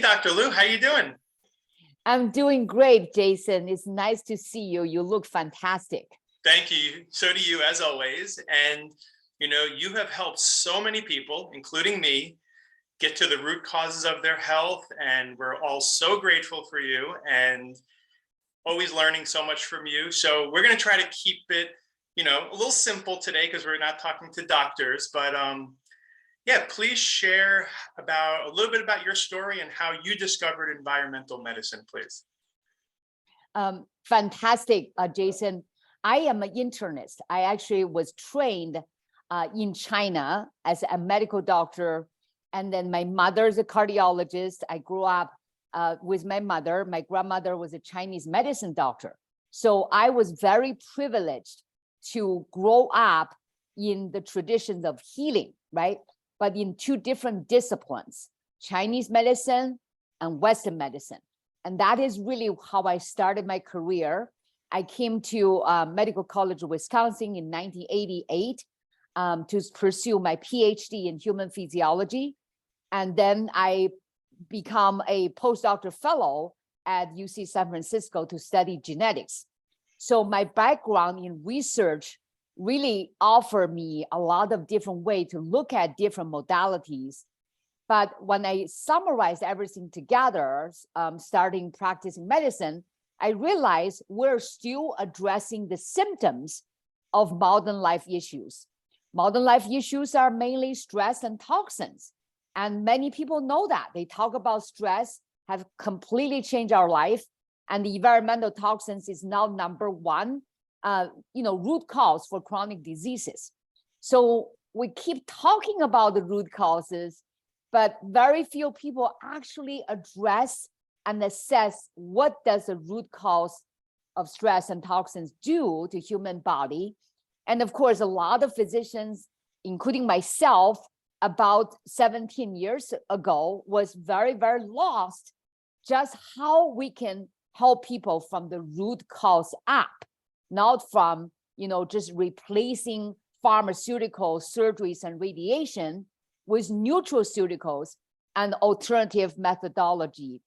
Dr. Lou, how you doing? I'm doing great, Jason. It's nice to see you. You look fantastic. Thank you. So do you, as always. And, you have helped so many people, including me, get to the root causes of their health. And we're all so grateful for you and always learning so much from you. So we're going to try to keep it, a little simple today because we're not talking to doctors. But please share a little bit about your story and how you discovered environmental medicine, please. Fantastic, Jason. I am an internist. I actually was trained in China as a medical doctor. And then my mother's a cardiologist. I grew up with my mother. My grandmother was a Chinese medicine doctor. So I was very privileged to grow up in the traditions of healing, right? But in two different disciplines, Chinese medicine and Western medicine. And that is really how I started my career. I came to Medical College of Wisconsin in 1988 to pursue my PhD in human physiology. And then I become a postdoctoral fellow at UC San Francisco to study genetics. So my background in research really offered me a lot of different ways to look at different modalities. But when I summarize everything together, starting practicing medicine, I realized we're still addressing the symptoms of modern life issues. Modern life issues are mainly stress and toxins. And many people know that. They talk about stress have completely changed our life. And the environmental toxins is now number one, root cause for chronic diseases. So we keep talking about the root causes, but very few people actually address and assess what does the root cause of stress and toxins do to human body. And of course, a lot of physicians, including myself, about 17 years ago, was very, very lost just how we can help people from the root cause up, not from, just replacing pharmaceutical surgeries and radiation with nutraceuticals and alternative methodology.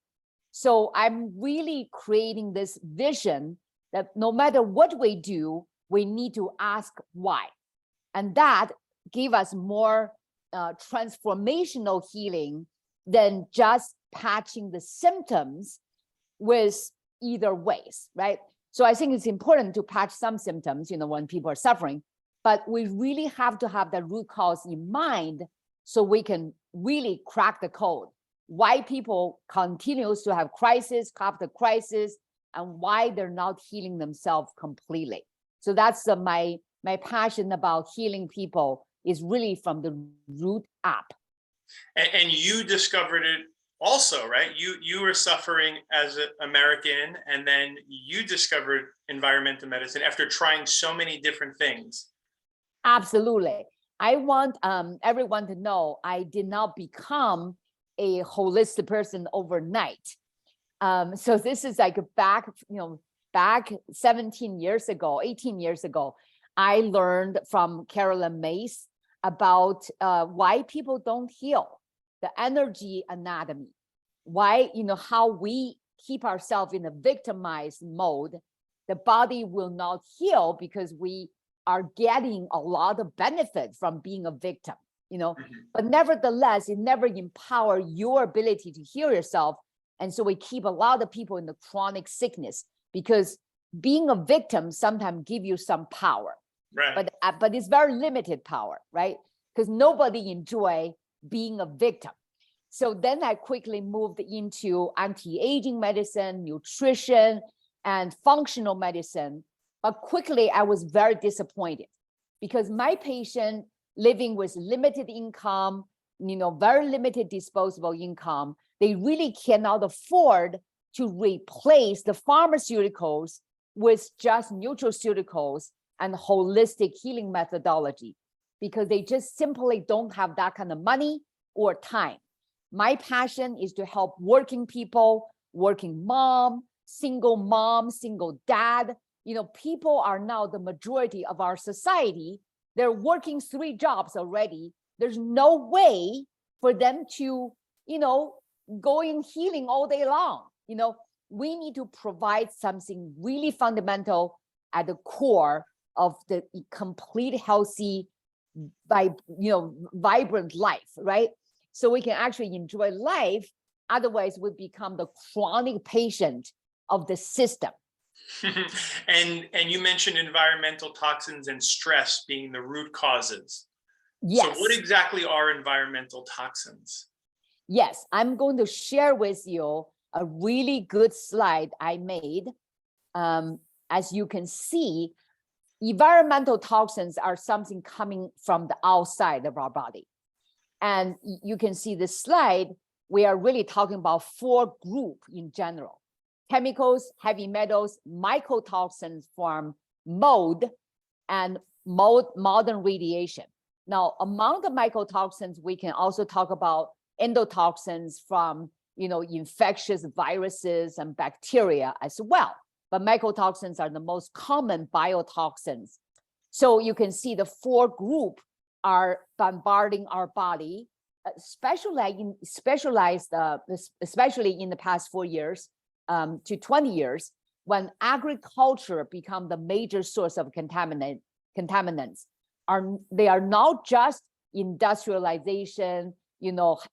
So I'm really creating this vision that no matter what we do, we need to ask why. And that gave us more transformational healing than just patching the symptoms with either ways, right? So I think it's important to patch some symptoms, when people are suffering, but we really have to have the root cause in mind so we can really crack the code. Why people continues to have crisis after crisis and why they're not healing themselves completely. So that's my passion about healing people is really from the root up. And you discovered it also, right? You were suffering as an American, and then you discovered environmental medicine after trying so many different things. Absolutely. I want everyone to know I did not become a holistic person overnight. So this is like back 17 years ago, 18 years ago, I learned from Carolyn Mace about why people don't heal, the energy anatomy, why, how we keep ourselves in a victimized mode. The body will not heal because we are getting a lot of benefit from being a victim, but nevertheless, it never empower your ability to heal yourself. And so we keep a lot of people in the chronic sickness because being a victim sometimes give you some power, right? But it's very limited power, right? Because nobody enjoy being a victim. So then I quickly moved into anti-aging medicine, nutrition, and functional medicine. But quickly I was very disappointed because my patient living with limited income, very limited disposable income, they really cannot afford to replace the pharmaceuticals with just nutraceuticals and holistic healing methodology because they just simply don't have that kind of money or time. My passion is to help working people, working mom, single dad. People are now the majority of our society. They're working 3 jobs already. There's no way for them to, going healing all day long. We need to provide something really fundamental at the core of the complete healthy, vibrant life, right? So we can actually enjoy life. Otherwise, we become the chronic patient of the system. And you mentioned environmental toxins and stress being the root causes. Yes. So what exactly are environmental toxins? Yes, I'm going to share with you a really good slide I made. As you can see, environmental toxins are something coming from the outside of our body. And you can see the slide, we are really talking about 4 groups in general: chemicals, heavy metals, mycotoxins from mold, and modern radiation. Now, among the mycotoxins, we can also talk about endotoxins from infectious viruses and bacteria as well. But mycotoxins are the most common biotoxins. So you can see the 4 groups are bombarding our body, especially in the past 4 years to 20 years, when agriculture become the major source of contaminants. They are not just industrialization,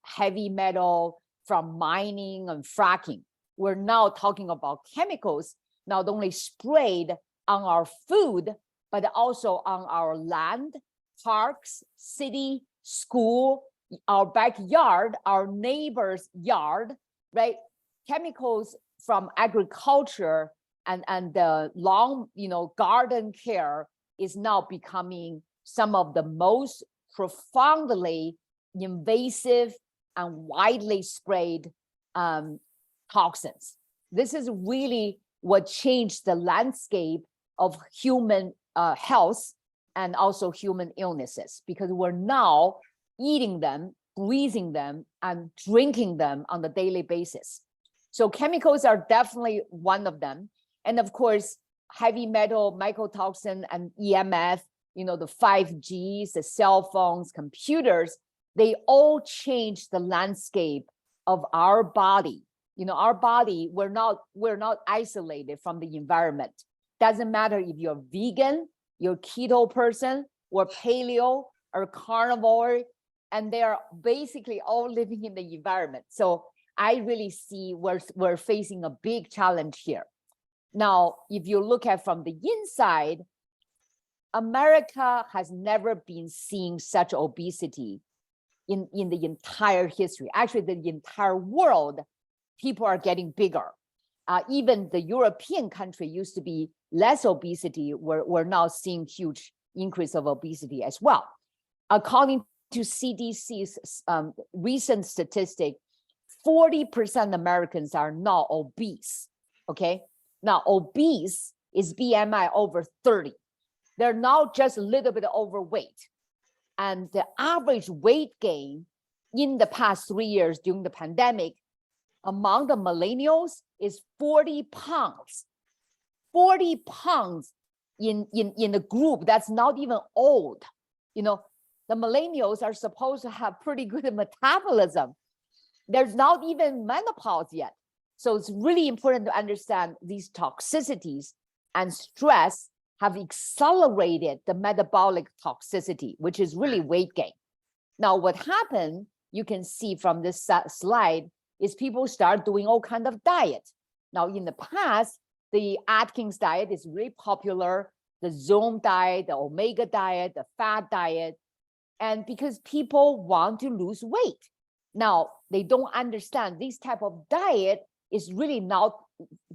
heavy metal from mining and fracking. We're now talking about chemicals not only sprayed on our food, but also on our land, parks, city, school, our backyard, our neighbor's yard, right? Chemicals from agriculture and the long, garden care is now becoming some of the most profoundly invasive and widely sprayed toxins. This is really what changed the landscape of human health and also human illnesses, because we're now eating them, breathing them, and drinking them on a daily basis. So chemicals are definitely one of them. And of course, heavy metal, mycotoxin, and EMF, the 5Gs, the cell phones, computers, they all change the landscape of our body. Our body, we're not isolated from the environment. Doesn't matter if you're vegan, you're keto person, or paleo, or carnivore, and they are basically all living in the environment. So I really see we're facing a big challenge here. Now, if you look at from the inside, America has never been seeing such obesity in the entire history. Actually, the entire world, people are getting bigger. Even the European country used to be less obesity. We're now seeing huge increase of obesity as well. According to CDC's recent statistic, 40% Americans are now obese, okay? Now, obese is BMI over 30. They're now just a little bit overweight. And the average weight gain in the past 3 years during the pandemic among the millennials is 40 pounds. 40 pounds in a group that's not even old. The millennials are supposed to have pretty good metabolism. There's not even menopause yet. So it's really important to understand these toxicities and stress have accelerated the metabolic toxicity, which is really weight gain. Now, what happened, you can see from this slide, is people start doing all kinds of diet. Now, in the past, the Atkins diet is really popular, the Zoom diet, the Omega diet, the fat diet, and because people want to lose weight. Now, they don't understand this type of diet is really not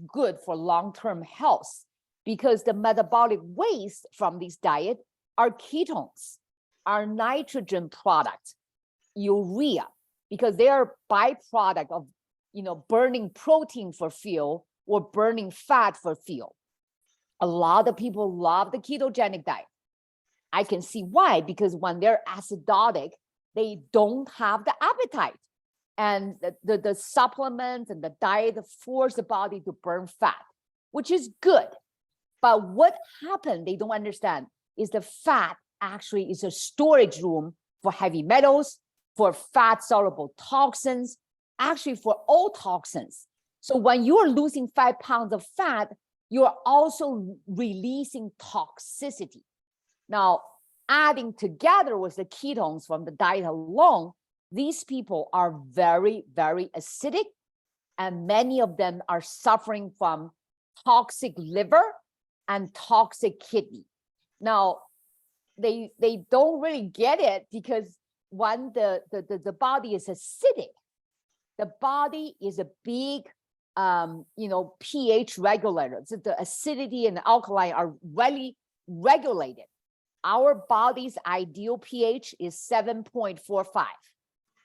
good for long-term health, because the metabolic waste from this diet are ketones, are nitrogen products, urea, because they are byproduct of burning protein for fuel or burning fat for fuel. A lot of people love the ketogenic diet. I can see why, because when they're acidotic, they don't have the appetite. And the supplements and the diet force the body to burn fat, which is good. But what happened, they don't understand, is the fat actually is a storage room for heavy metals, for fat-soluble toxins, actually for all toxins. So when you're losing 5 pounds of fat, you're also releasing toxicity. Now, adding together with the ketones from the diet alone, these people are very, very acidic, and many of them are suffering from toxic liver and toxic kidney. Now, they don't really get it because when the body is acidic, the body is a big pH regulator. So the acidity and alkaline are really regulated. Our body's ideal pH is 7.45.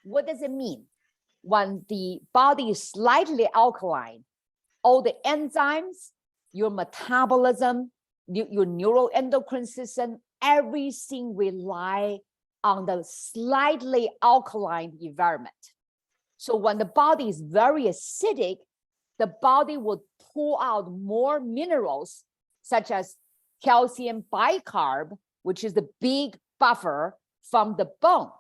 What does it mean? When the body is slightly alkaline, all the enzymes, your metabolism, your neuroendocrine system, everything rely on the slightly alkaline environment. So when the body is very acidic, the body will pull out more minerals, such as calcium bicarb, which is the big buffer from the bone.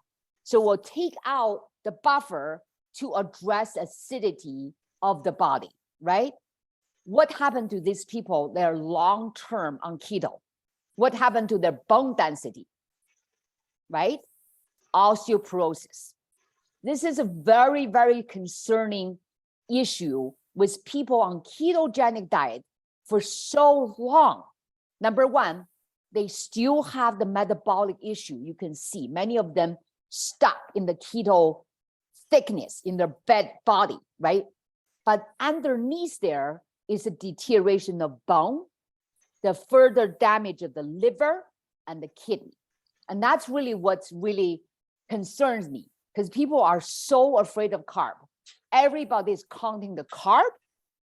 So we'll take out the buffer to address acidity of the body, right? What happened to these people? They're long-term on keto. What happened to their bone density, right? Osteoporosis. This is a very, very concerning issue with people on ketogenic diet for so long. Number one, they still have the metabolic issue. You can see many of them stuck in the keto thickness in their body, right? But underneath there is a deterioration of bone, the further damage of the liver and the kidney. And that's really what's really concerns me, because people are so afraid of carb. Everybody is counting the carb.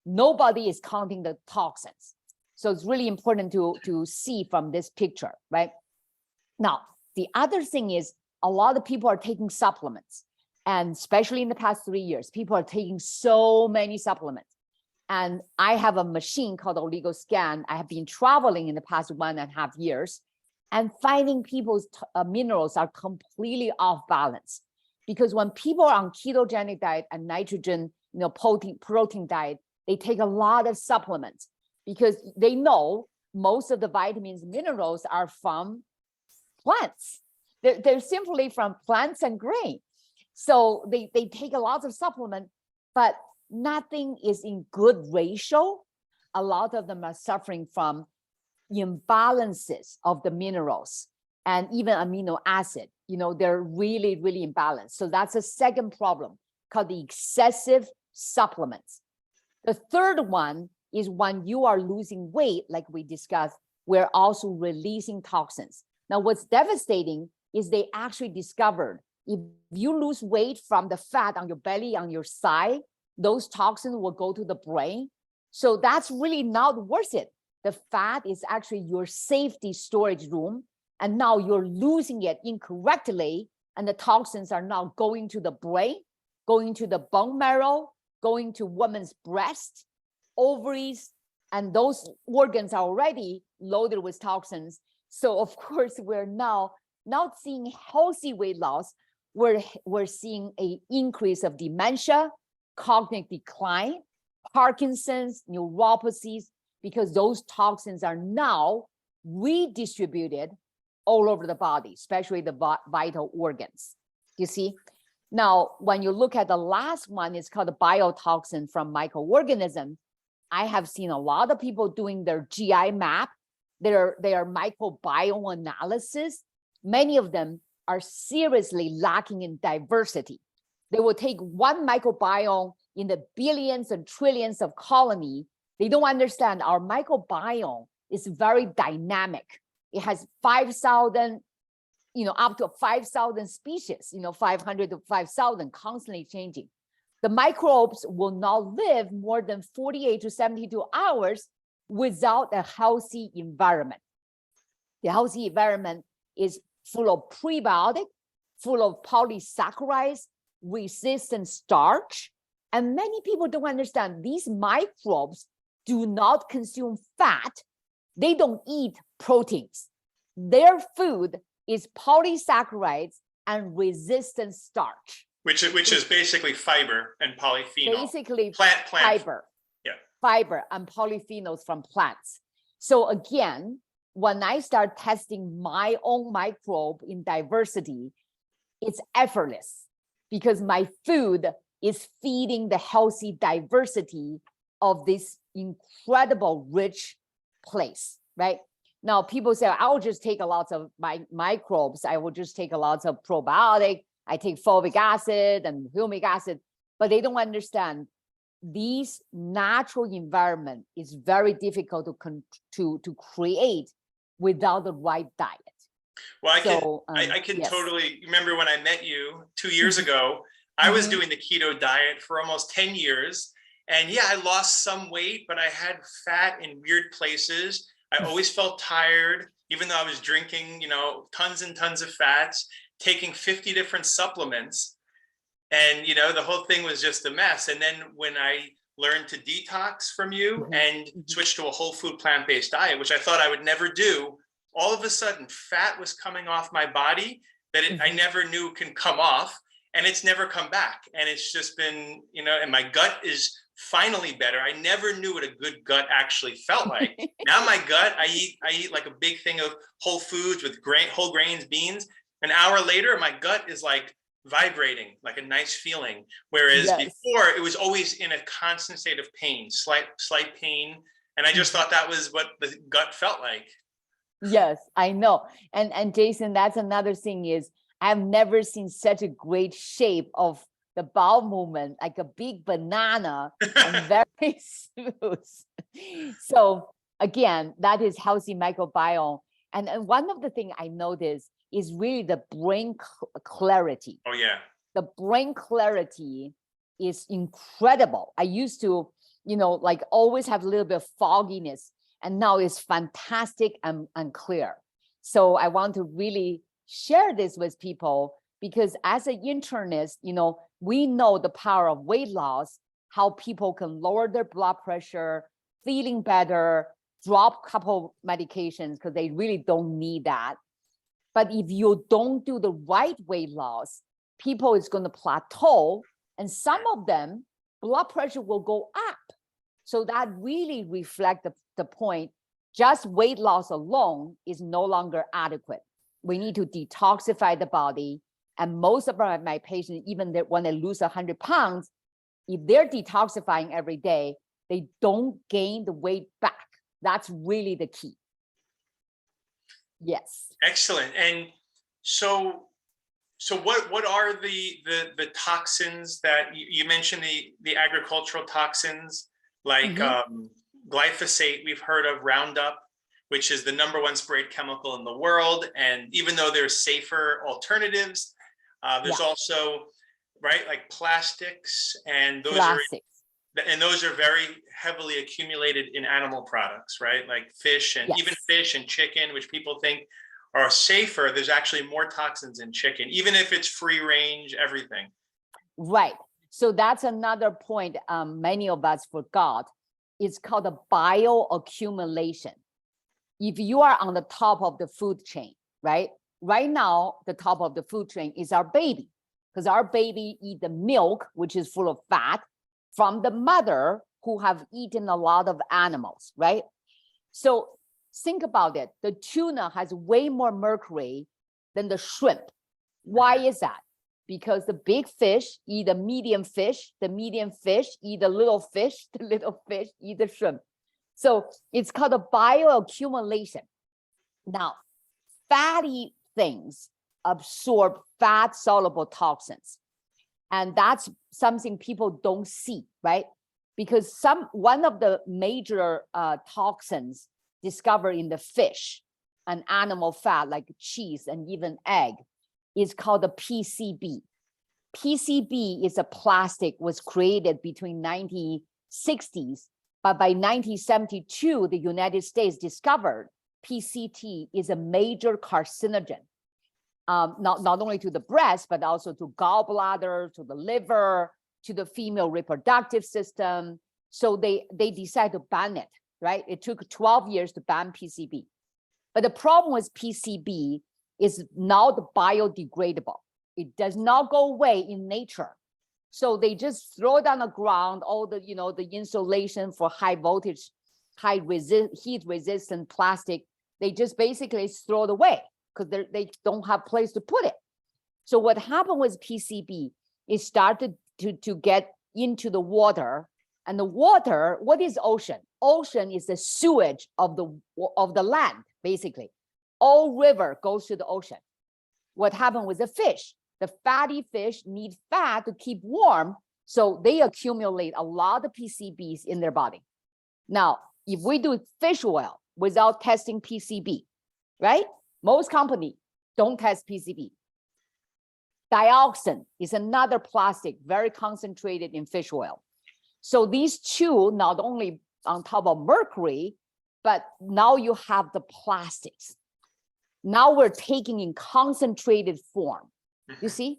Nobody is counting the toxins. So it's really important to see from this picture, right? Now, the other thing is a lot of people are taking supplements, and especially in the past 3 years, people are taking so many supplements. And I have a machine called OligoScan. I have been traveling in the past 1.5 years and finding people's minerals are completely off balance. Because when people are on ketogenic diet and nitrogen, protein diet, they take a lot of supplements because they know most of the vitamins, minerals are from plants. They're simply from plants and grain. So they take a lot of supplement, but nothing is in good ratio. A lot of them are suffering from imbalances of the minerals and even amino acid. They're really, really imbalanced. So that's a second problem called the excessive supplements. The third one is when you are losing weight, like we discussed, we're also releasing toxins. Now, what's devastating is they actually discovered if you lose weight from the fat on your belly, on your side, those toxins will go to the brain. So that's really not worth it. The fat is actually your safety storage room, and now you're losing it incorrectly, and the toxins are now going to the brain, going to the bone marrow, going to woman's breast, ovaries, and those organs are already loaded with toxins. So of course, we're now not seeing healthy weight loss. We're seeing an increase of dementia, cognitive decline, Parkinson's, neuropathies, because those toxins are now redistributed all over the body, especially the vital organs. You see? Now, when you look at the last one, it's called the biotoxin from microorganisms. I have seen a lot of people doing their GI map, their microbiome analysis. Many of them are seriously lacking in diversity. They will take one microbiome in the billions and trillions of colony. They don't understand our microbiome is very dynamic. It has 5,000, up to 5,000 species, 500 to 5,000, constantly changing. The microbes will not live more than 48 to 72 hours without a healthy environment. The healthy environment is full of prebiotic, full of polysaccharides, resistant starch. And many people don't understand these microbes do not consume fat. They don't eat proteins. Their food is polysaccharides and resistant starch. which is basically fiber and polyphenol. Basically plant fiber. Yeah. Fiber and polyphenols from plants. So again, when I start testing my own microbe in diversity, it's effortless because my food is feeding the healthy diversity of this incredible rich place, right? Now, people say, I will just take a lot of my microbes. I will just take a lot of probiotic. I take fulvic acid and humic acid, but they don't understand these natural environment is very difficult to create without the right diet. Well, I can yes. totally remember when I met you 2 years ago. I was doing the keto diet for almost 10 years. And yeah, I lost some weight, but I had fat in weird places. I always felt tired, even though I was drinking, tons and tons of fats, taking 50 different supplements. And, the whole thing was just a mess. And then when I learned to detox from you and switch to a whole food plant-based diet, which I thought I would never do, all of a sudden fat was coming off my body that I never knew can come off, and it's never come back. And it's just been, and my gut is finally better. I never knew what a good gut actually felt like. Now my gut, I eat like a big thing of whole foods with whole grains, beans. An hour later, my gut is like vibrating, like a nice feeling. Whereas before, it was always in a constant state of pain, slight pain. And I just thought that was what the gut felt like. Yes, I know. And Jason, that's another thing is I've never seen such a great shape of the bowel movement, like a big banana and very smooth. So again, that is healthy microbiome. And one of the things I noticed is really the brain clarity. Oh yeah. The brain clarity is incredible. I used to, like always have a little bit of fogginess, and now it's fantastic and clear. So I want to really share this with people because as an internist, we know the power of weight loss, how people can lower their blood pressure, feeling better, drop a couple medications because they really don't need that. But if you don't do the right weight loss, people is going to plateau, and some of them, blood pressure will go up. So that really reflects the point. Just weight loss alone is no longer adequate. We need to detoxify the body. And most of my patients, even when they lose 100 pounds, if they're detoxifying every day, they don't gain the weight back. That's really the key. Yes. Excellent. And so what are the toxins that you mentioned, the agricultural toxins like glyphosate? We've heard of Roundup, which is the #1 sprayed chemical in the world. And even though there's safer alternatives, there's also, right, like plastics, and those are very heavily accumulated in animal products, right? Like fish and even fish and chicken, which people think are safer. There's actually more toxins in chicken, even if it's free range, everything. Right. So that's another point many of us forgot. It's called a bioaccumulation. If you are on the top of the food chain, right? Right now, the top of the food chain is our baby, because our baby eat the milk, which is full of fat, from the mother who have eaten a lot of animals, right? So think about it. The tuna has way more mercury than the shrimp. Why is that? Because the big fish eat the medium fish eat the little fish eat the shrimp. So it's called a bioaccumulation. Now, fatty things absorb fat soluble toxins. And that's something people don't see, right? Because one of the major toxins discovered in the fish and animal fat like cheese and even egg is called the PCB. PCB is a plastic, was created between 1960s, but by 1972, the United States discovered PCT is a major carcinogen, not only to the breast, but also to gallbladder, to the liver, to the female reproductive system. So they decided to ban it, right? It took 12 years to ban PCB. But the problem with PCB is now the biodegradable. It does not go away in nature. So they just throw it on the ground, all the, the insulation for high voltage, heat resistant plastic. They just basically throw it away because they don't have place to put it. So what happened with PCB, it started to get into the water. And the water, what is ocean? Ocean is the sewage of the land, basically. All river goes to the ocean. What happened with the fish? The fatty fish need fat to keep warm, so they accumulate a lot of PCBs in their body. Now, if we do fish oil without testing PCB, right? Most companies don't test PCB. Dioxin is another plastic, very concentrated in fish oil. So these two, not only on top of mercury, but now you have the plastics. Now we're taking in concentrated form. You see,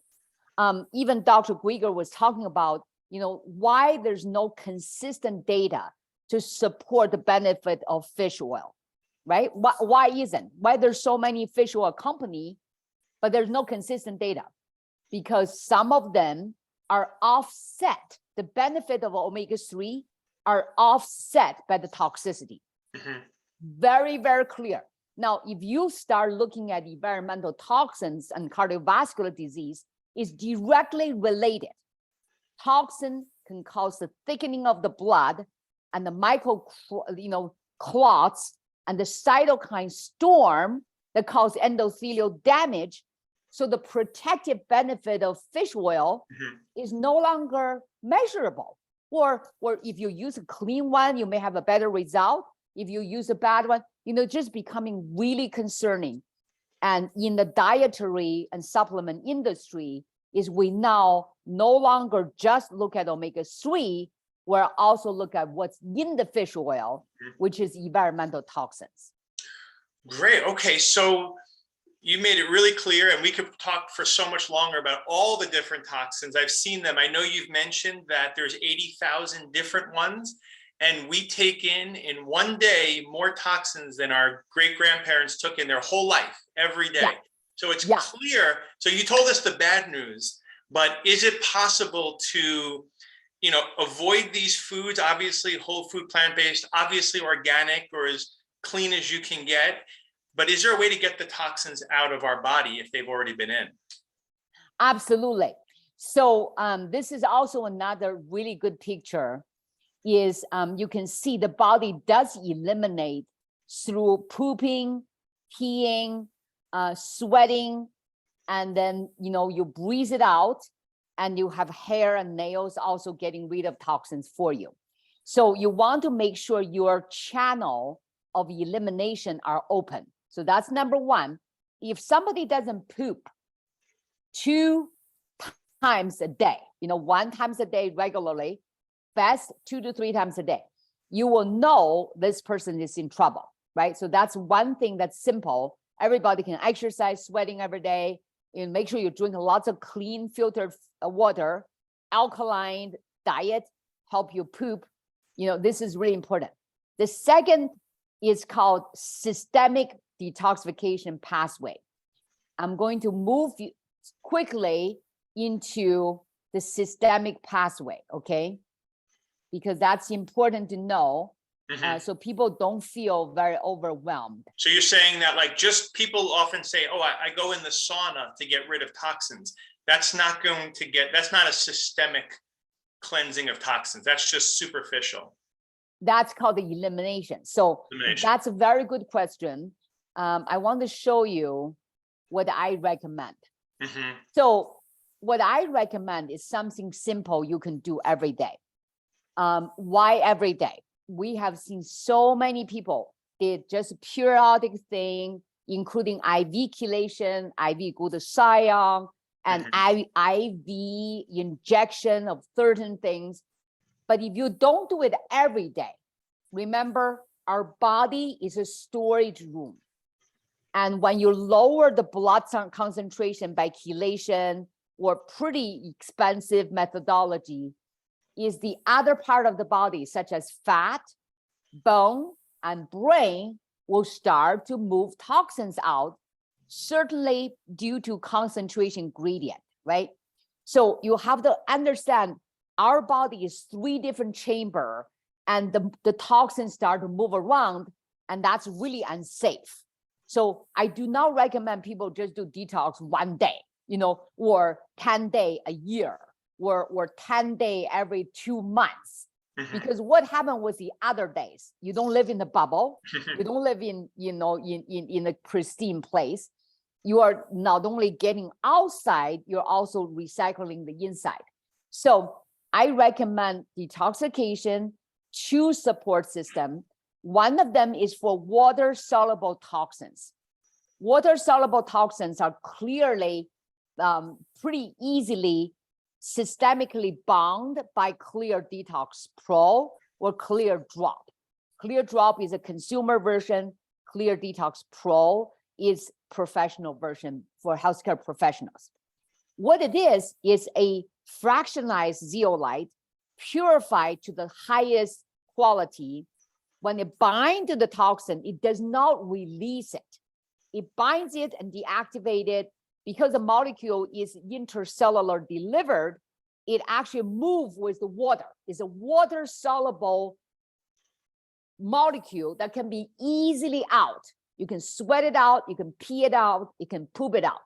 even Dr. Grieger was talking about, why there's no consistent data to support the benefit of fish oil, right? Why isn't? Why there's so many fish oil companies, but there's no consistent data? Because some of them are offset. The benefit of omega-3 are offset by the toxicity. Very, very clear. Now, if you start looking at environmental toxins and cardiovascular disease, is directly related. Toxin can cause the thickening of the blood and the clots and the cytokine storm that cause endothelial damage. So the protective benefit of fish oil is no longer measurable. Or if you use a clean one, you may have a better result. If you use a bad one, just becoming really concerning. And in the dietary and supplement industry is we now no longer just look at omega-3, we're also look at what's in the fish oil, which is environmental toxins. Great. Okay. So you made it really clear, and we could talk for so much longer about all the different toxins. I've seen them. I know you've mentioned that there's 80,000 different ones. And we take in one day more toxins than our great-grandparents took in their whole life every day. Yeah. So it's clear. So you told us the bad news, but is it possible to, avoid these foods? Obviously, whole food, plant-based, obviously organic, or as clean as you can get. But is there a way to get the toxins out of our body if they've already been in? Absolutely. So this is also another really good picture. Is you can see the body does eliminate through pooping, peeing, sweating, and then you breathe it out, and you have hair and nails also getting rid of toxins for you. So you want to make sure your channel of elimination are open. So that's number one. If somebody doesn't poop 2 times a day, 1 time a day regularly, fast 2 to 3 times a day, you will know this person is in trouble, right? So that's one thing that's simple. Everybody can exercise, sweating every day, and make sure you drink lots of clean filtered water. Alkaline diet help you poop. This is really important. The second is called systemic detoxification pathway. I'm going to move quickly into the systemic pathway, okay? Because that's important to know, so people don't feel very overwhelmed. So you're saying that just people often say, oh, I go in the sauna to get rid of toxins. That's not a systemic cleansing of toxins. That's just superficial. That's called the elimination. So that's a very good question. I want to show you what I recommend. So what I recommend is something simple you can do every day. Why every day? We have seen so many people did just periodic thing, including IV chelation, IV glutathione, and IV injection of certain things. But if you don't do it every day, remember, our body is a storage room. And when you lower the blood concentration by chelation or pretty expensive methodology, is the other part of the body, such as fat, bone, and brain, will start to move toxins out, certainly due to concentration gradient. right? So you have to understand our body is 3 different chambers, and the toxins start to move around, and that's really unsafe. So I do not recommend people just do detox one day, or 10 day a year, or 10 day every 2 months. Because what happened with the other days? You don't live in the bubble. You don't live in a pristine place. You are not only getting outside, you're also recycling the inside. So I recommend detoxification, 2 support system. One of them is for water-soluble toxins. Water-soluble toxins are clearly pretty easily systemically bound by Clear Detox Pro or Clear Drop. Clear Drop is a consumer version. Clear Detox Pro is professional version for healthcare professionals. What it is a fractionized zeolite purified to the highest quality. When it binds to the toxin, it does not release it. It binds it and deactivates it. Because the molecule is intercellular delivered, it actually moves with the water. It's a water-soluble molecule that can be easily out. You can sweat it out, you can pee it out, you can poop it out.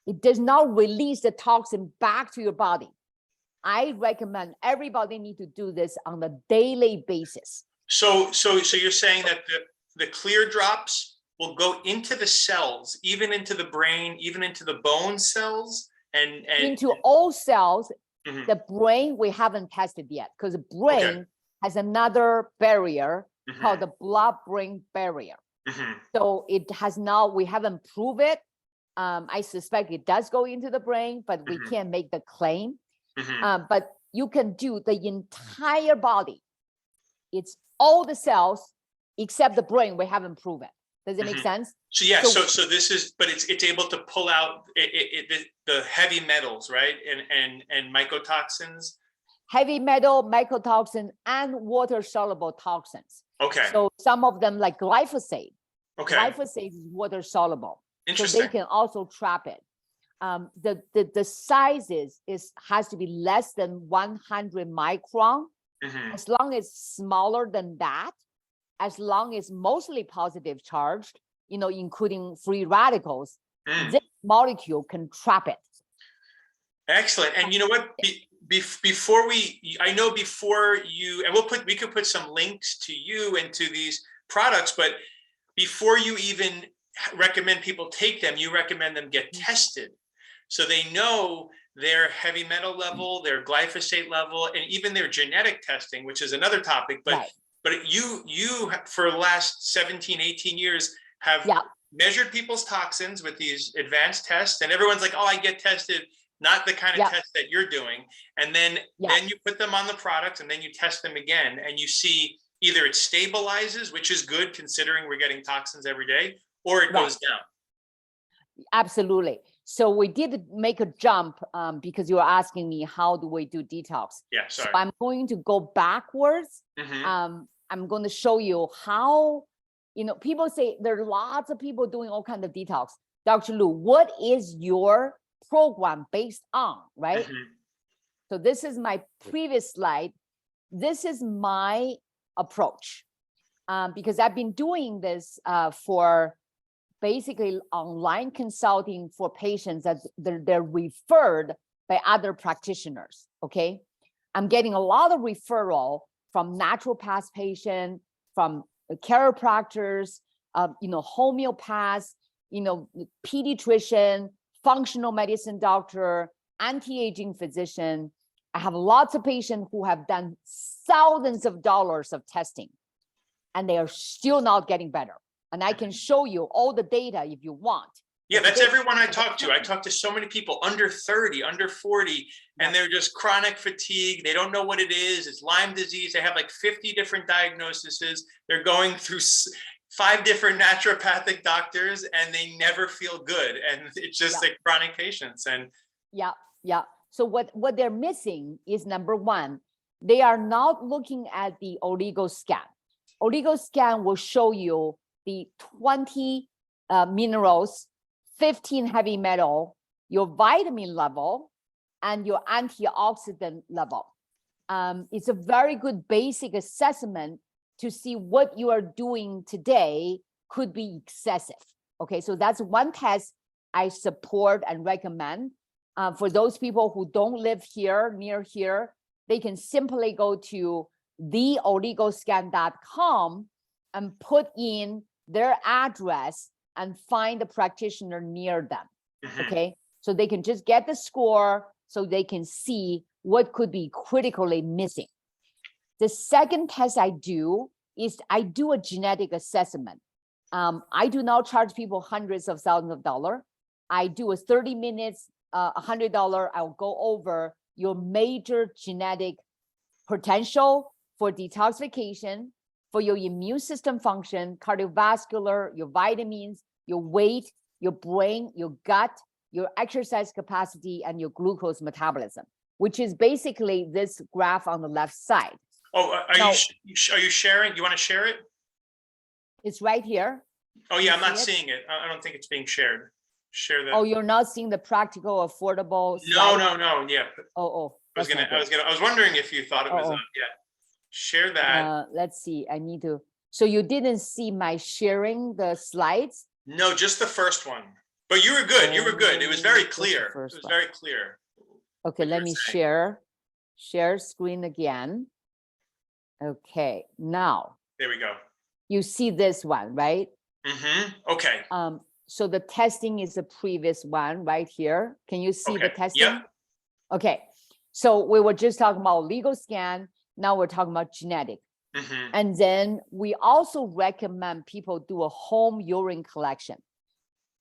It does not release the toxin back to your body. I recommend everybody need to do this on a daily basis. So you're saying that the clear drops will go into the cells, even into the brain, even into the bone cells, and into all cells. The brain we haven't tested yet, because the brain has another barrier called the blood-brain barrier. So it has not, we haven't proved it. I suspect it does go into the brain, but we can't make the claim. But you can do the entire body. It's all the cells except the brain. We haven't proven. Does it make sense? So yeah, so this is, but it's able to pull out the heavy metals, right, and mycotoxins. Heavy metal, mycotoxin, and water-soluble toxins. Okay. So some of them, like glyphosate. Okay. Glyphosate is water-soluble. Interesting. So they can also trap it. The sizes has to be less than 100 micron. As long as smaller than that, as long as mostly positive charged, including free radicals, this molecule can trap it. Excellent. And you know what? Before you, and we could put some links to you and to these products, but before you even recommend people take them, you recommend them get tested, so they know their heavy metal level, their glyphosate level, and even their genetic testing, which is another topic. But you for the last 17, 18 years have measured people's toxins with these advanced tests, and everyone's like, oh, I get tested. Not the kind of test that you're doing. And then you put them on the product, and then you test them again, and you see either it stabilizes, which is good considering we're getting toxins every day, or it goes down. Absolutely. So we did make a jump because you were asking me, how do we do detox? Yeah, sorry. So I'm going to go backwards. I'm going to show you how, people say there are lots of people doing all kinds of detox. Dr. Lu, what is your program based on, right? So this is my previous slide. This is my approach because I've been doing this for basically online consulting for patients that they're referred by other practitioners. Okay, I'm getting a lot of referral from naturopath patients, from chiropractors, homeopaths, pediatrician, functional medicine doctor, anti-aging physician. I have lots of patients who have done thousands of dollars of testing, and they are still not getting better. And I can show you all the data if you want. Yeah, that's everyone I talk to. I talk to so many people under 30, under 40, and they're just chronic fatigue. They don't know what it is. It's Lyme disease. They have like 50 different diagnoses. They're going through 5 different naturopathic doctors, and they never feel good. And it's just like chronic patients. And so what they're missing is, number one, they are not looking at the oligo scan. Oligo scan will show you the 20 minerals, 15 heavy metal, your vitamin level, and your antioxidant level. It's a very good basic assessment to see what you are doing today could be excessive. Okay, so that's one test I support and recommend. For those people who don't live here, near here, they can simply go to theoligoscan.com and put in their address and find a practitioner near them. Okay, so they can just get the score so they can see what could be critically missing. The second test I do is I do a genetic assessment. I do not charge people hundreds of thousands of dollars. I do a 30 minutes, $100. I'll go over your major genetic potential for detoxification, for your immune system function, cardiovascular, your vitamins, your weight, your brain, your gut, your exercise capacity, and your glucose metabolism, which is basically this graph on the left side. Oh, are you sharing? You want to share it? It's right here. Oh yeah, I'm not seeing it. I don't think it's being shared. Share that. Oh, you're not seeing the practical, affordable No, slide? no. Yeah. Oh. I was wondering if you thought it was up. Yeah. Share that. Let's see. I need to. So you didn't see my sharing the slides? No, just the first one. But you were good. You were good. It was very clear. It was very clear. Okay, let me share screen again. Okay, now. There we go. You see this one, right? Okay. So the testing is the previous one right here. Can you see the testing? Yeah. Okay. So we were just talking about legal scan. Now we're talking about genetic. And then we also recommend people do a home urine collection.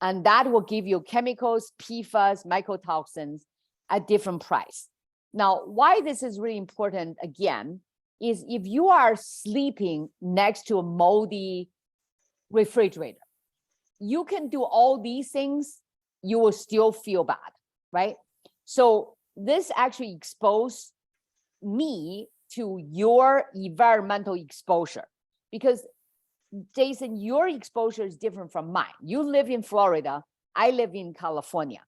And that will give you chemicals, PFAS, mycotoxins at different price. Now, why this is really important, again, is if you are sleeping next to a moldy refrigerator, you can do all these things, you will still feel bad, right? So this actually exposed me to your environmental exposure, because Jason, your exposure is different from mine. You live in Florida, I live in California.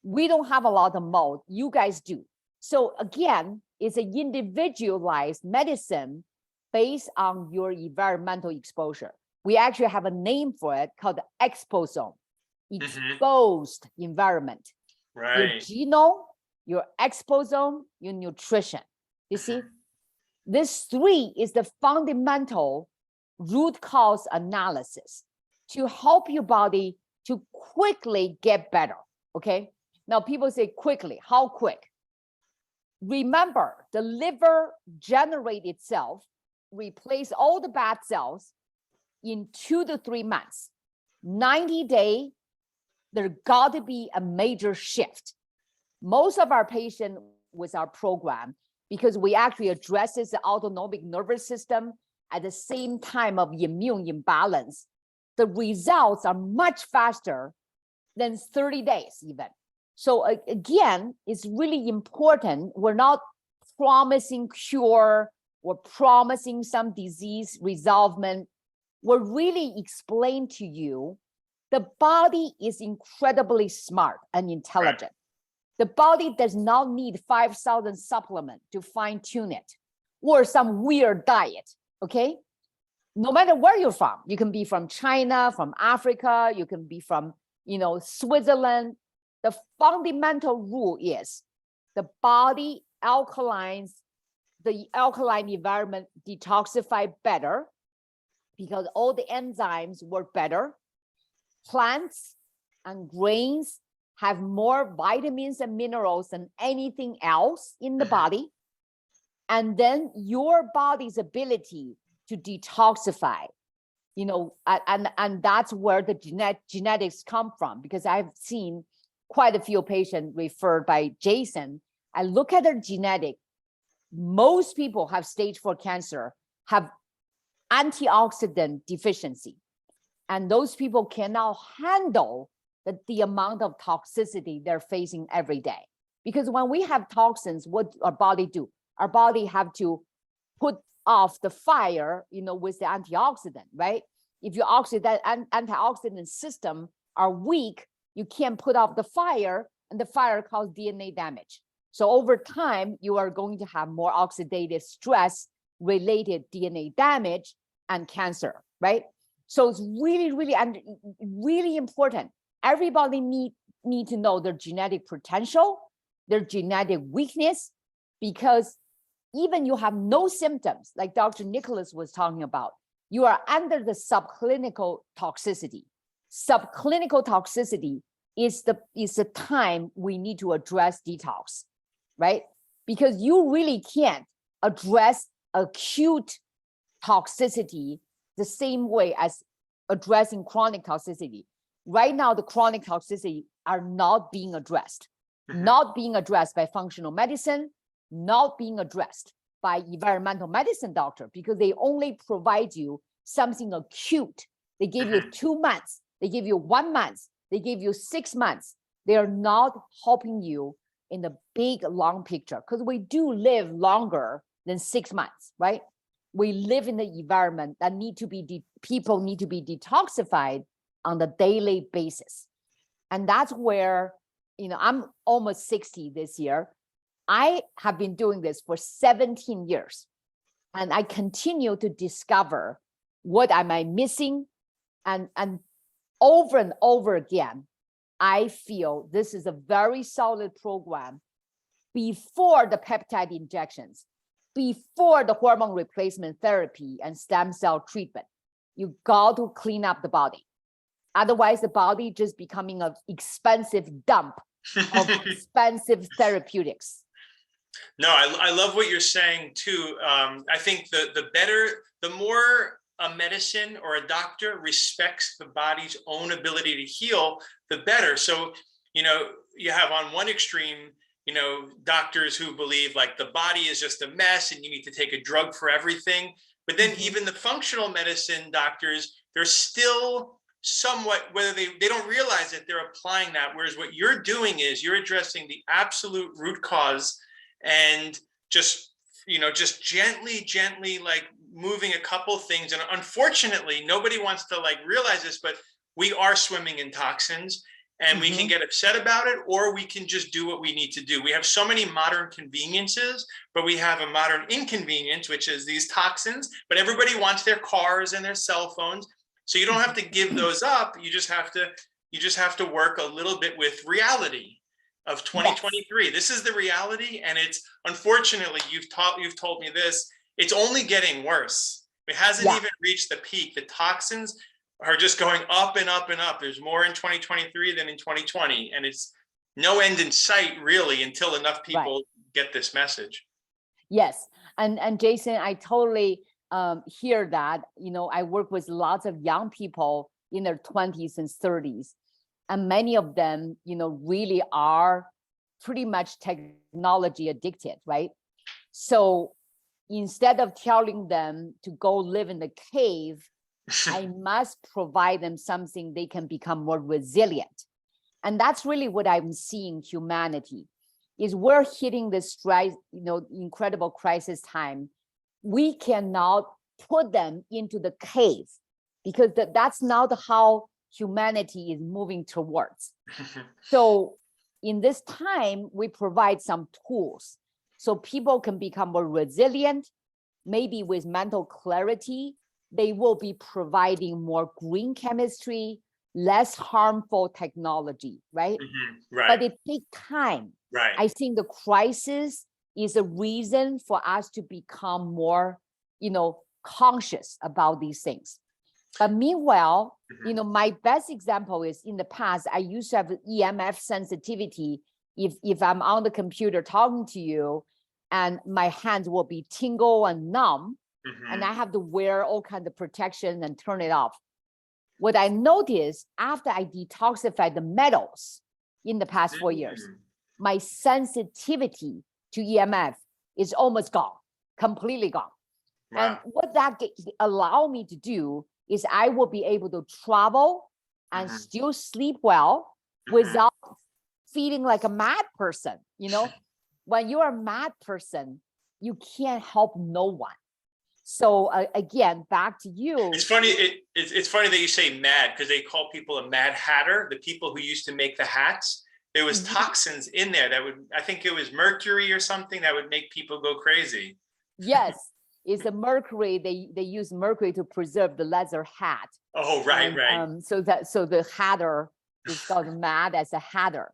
We don't have a lot of mold, you guys do. So again, it's an individualized medicine based on your environmental exposure. We actually have a name for it called the exposome, exposed environment. Right. Your genome, your exposome, your nutrition. You see, this three is the fundamental root cause analysis to help your body to quickly get better. Okay. Now people say quickly, how quick? Remember, the liver generates itself, replace all the bad cells in 2 to 3 months. 90 days, there got to be a major shift. Most of our patients with our program, because we actually addresses the autonomic nervous system at the same time of immune imbalance, the results are much faster than 30 days even. So again, it's really important. We're not promising cure, we're promising some disease resolvement. We're really explain to you, the body is incredibly smart and intelligent. Right. The body does not need 5,000 supplements to fine tune it or some weird diet, okay? No matter where you're from, you can be from China, from Africa, you can be from, Switzerland. The fundamental rule is the body alkalines, the alkaline environment detoxify better because all the enzymes work better. Plants and grains have more vitamins and minerals than anything else in the body. And then your body's ability to detoxify, and that's where the genetics come from, because I've seen quite a few patients referred by Jason. I look at their genetic. Most people have stage 4 cancer, have antioxidant deficiency. And those people cannot handle the amount of toxicity they're facing every day. Because when we have toxins, what our body do? Our body have to put off the fire, with the antioxidant, right? If your antioxidant system are weak, you can't put off the fire, and the fire causes DNA damage. So over time, you are going to have more oxidative stress related DNA damage and cancer, right? So it's really, really, really important. Everybody need to know their genetic potential, their genetic weakness, because even you have no symptoms, like Dr. Nicholas was talking about, you are under the subclinical toxicity. Subclinical toxicity is the time we need to address detox, right? Because you really can't address acute toxicity the same way as addressing chronic toxicity. Right now, the chronic toxicity are not being addressed, not being addressed by functional medicine, not being addressed by environmental medicine doctor, because they only provide you something acute. They give you 2 months, they give you 1 month, they give you 6 months. They are not helping you in the big, long picture, because we do live longer than 6 months, right? We live in the environment that people need to be detoxified on the daily basis. And that's where, I'm almost 60 this year. I have been doing this for 17 years, and I continue to discover what am I missing, and over again, I feel this is a very solid program before the peptide injections, before the hormone replacement therapy and stem cell treatment. You got to clean up the body. Otherwise, the body just becoming an expensive dump of expensive therapeutics. No, I love what you're saying too. I think the more a medicine or a doctor respects the body's own ability to heal, the better. So, you have on one extreme, doctors who believe like the body is just a mess and you need to take a drug for everything. But then even the functional medicine doctors, they're still somewhat, whether they don't realize that they're applying that. Whereas what you're doing is you're addressing the absolute root cause and just gently like moving a couple things. And unfortunately, nobody wants to like realize this, but we are swimming in toxins, and we can get upset about it, or we can just do what we need to do. We have so many modern conveniences, but we have a modern inconvenience, which is these toxins. But everybody wants their cars and their cell phones. So you don't have to give those up. You just have to work a little bit with reality of 2023. Yes. This is the reality, and it's unfortunately you've told me this. It's only getting worse. It hasn't even reached the peak. The toxins are just going up and up and up. There's more in 2023 than in 2020, and it's no end in sight really until enough people get this message. Yes, and Jason, I totally hear that. I work with lots of young people in their 20s and 30s. And many of them, really are pretty much technology addicted, right? So instead of telling them to go live in the cave, I must provide them something they can become more resilient. And that's really what I'm seeing humanity is we're hitting this incredible crisis time. We cannot put them into the cave because that's not how humanity is moving towards. So in this time, we provide some tools so people can become more resilient, maybe with mental clarity. They will be providing more green chemistry, less harmful technology, right? Right. But it takes time. Right. I think the crisis is a reason for us to become more, conscious about these things. But meanwhile, my best example is in the past, I used to have EMF sensitivity. If I'm on the computer talking to you and my hands will be tingle and numb, and I have to wear all kinds of protection and turn it off. What I noticed after I detoxified the metals in the past 4 years, my sensitivity to EMF is almost gone, completely gone. Wow. And what that allow me to do is I will be able to travel and still sleep well without feeling like a mad person. When you're a mad person, you can't help no one. So again, back to you. It's funny. It's funny that you say mad, because they call people a mad hatter. The people who used to make the hats, there was toxins in there that would, I think it was mercury or something that would make people go crazy. Yes, it's a mercury. They use mercury to preserve the leather hat. Oh, right, And, right. so the hatter is called mad as a hatter.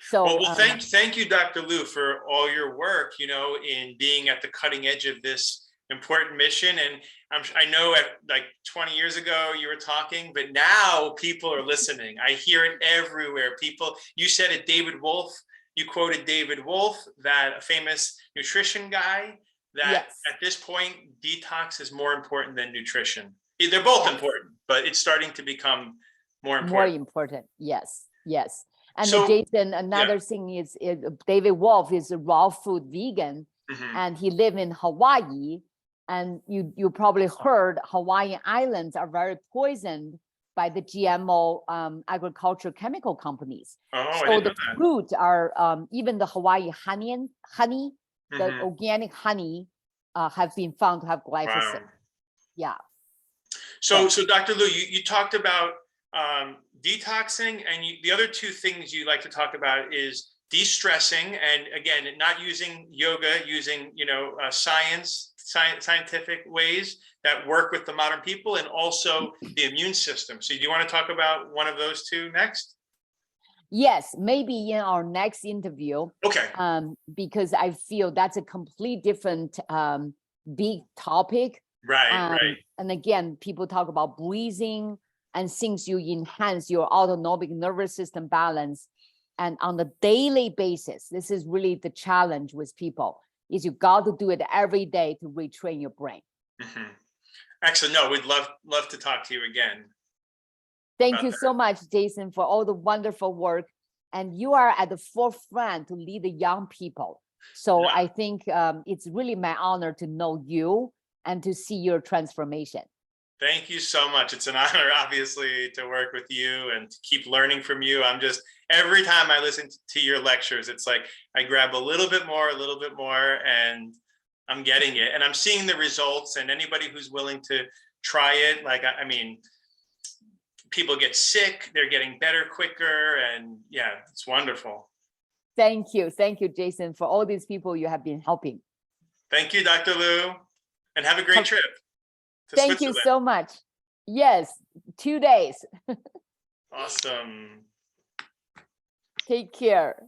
So Well, thank you, Dr. Liu, for all your work, in being at the cutting edge of this important mission. And I know at like 20 years ago you were talking, but now people are listening. I hear it everywhere. You said it, you quoted David Wolf, that a famous nutrition guy, that yes. at this point, detox is more important than nutrition. They're both important, but it's starting to become more important. More important, yes, yes. And So, Jason, another thing is David Wolf is a raw food vegan, and he lives in Hawaii. And you probably heard Hawaiian Islands are very poisoned by the GMO agriculture chemical companies. Oh, so the fruit are even the Hawaii honey, the organic honey have been found to have glyphosate. Wow. Yeah. So Dr. Liu, you talked about detoxing, and the other two things you like to talk about is de-stressing, and again, not using yoga, using scientific ways that work with the modern people, and also the immune system. So do you want to talk about one of those two next? Yes, maybe in our next interview. Okay. Because I feel that's a complete different big topic. Right. And again, people talk about breathing and things you enhance your autonomic nervous system balance. And on the daily basis, this is really the challenge with people, is you got to do it every day to retrain your brain. Excellent. No, we'd love to talk to you again. Thank you so much, Jason, for all the wonderful work. And you are at the forefront to lead the young people. So I think it's really my honor to know you and to see your transformation. Thank you so much. It's an honor, obviously, to work with you and to keep learning from you. Every time I listen to your lectures, it's like I grab a little bit more, and I'm getting it. And I'm seeing the results, and anybody who's willing to try it, people get sick, they're getting better quicker, and yeah, it's wonderful. Thank you, Jason, for all these people you have been helping. Thank you, Dr. Liu, and have a great trip. Thank you so much. Yes, 2 days. Awesome. Take care.